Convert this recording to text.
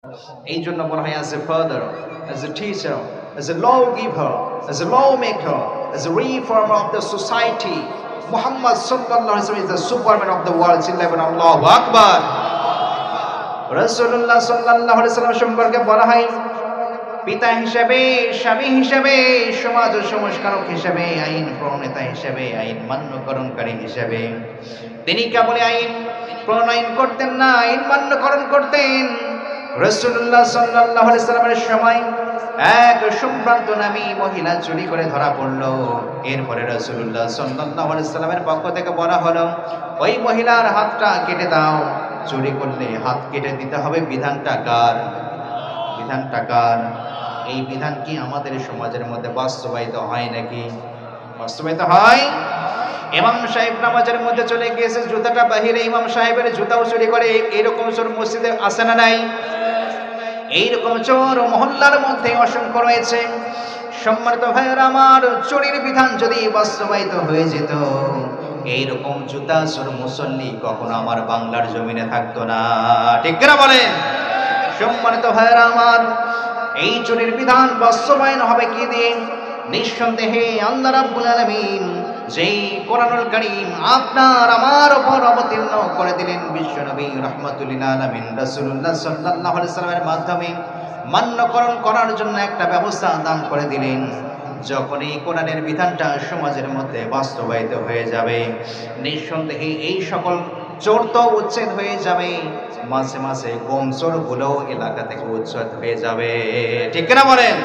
এই জন্য বলা হয়, as a father, as a teacher, as a lawgiver, as a lawmaker, as a reformer of the society, Muhammad sallallahu alaihi wasallam is the superman of the world. Allahu Akbar. রাসূলুল্লাহ সাল্লাল্লাহু আলাইহি ওয়াসাল্লাম সম্পর্কে বলা হয়, পিতা হিসেবে, স্বামী হিসেবে, সমাজ সংস্কারক হিসেবে, আইন প্রণেতা হিসেবে, আইন মান্যকরণকারী হিসেবে তিনি কেবল আইন প্রণয়ন করতেন না, আইন মান্যকরণ করতেন। রাসূলুল্লাহ সাল্লাল্লাহু আলাইহি ওয়াসাল্লামের সময় এক সম্ভ্রান্ত নামী মহিলা চুরি করে ধরা পড়ল। এরপরে রাসূলুল্লাহ সাল্লাল্লাহু আলাইহি ওয়াসাল্লামের পক্ষ থেকে বলা হলো, ওই মহিলার হাতটা কেটে দাও। চুরি করলে হাত কেটে দিতে হবে, বিধানটা কার? বিধানটা কার? এই বিধান কি আমাদের সমাজের মধ্যে বাস্তবায়িত হয় নাকি? বাস্তবায়িত হয়? ইমাম সাহেব নামাজের মধ্যে চলে গিয়েছে, জুতাটা বাহিরে, ইমাম সাহেবের জুতাও চুরি করে। এরকম চোর মসজিদে আছে না নাই? এইরকম চোর মহল্লার মধ্যে অসংখ্য রয়েছে। সম্মানিত ভাইয়েরা আমার, চুরির বিধান যদি বাস্তবায়িত হয়ে যেত, এইরকম জুতা চোর মুসল্লি কখনো আমার বাংলার জমিনে থাকতো না। ঠিক কিনা বলেন? সম্মানিত ভাইয়েরা আমার, এই চুরির বিধান বাস্তবায়ন হবে কি দিয়ে? নিঃসন্দেহে আল্লাহ রাব্বুল আলামিন যেই কোরআনুল কারীম আপনার আমার উপর অবতীর্ণ করে দিলেন, বিশ্বনবী রাহমাতুল লিল আলামিন রাসূলুল্লাহ সাল্লাল্লাহু আলাইহি ওয়াসাল্লামের মাধ্যমে মান্যকরণ করার জন্য একটা ব্যবস্থা দান করে দিলেন। যখন এই কোরআনের বিধানটা সমাজের মধ্যে বাস্তবায়িত হয়ে যাবে, নিঃসন্দেহে এই সকল চোর তো উচ্ছেদ হয়ে যাবে, মাঝে মাঝে কম চোরগুলো এলাকা থেকে উচ্ছেদ হয়ে যাবে। ঠিক কিনা বলেন?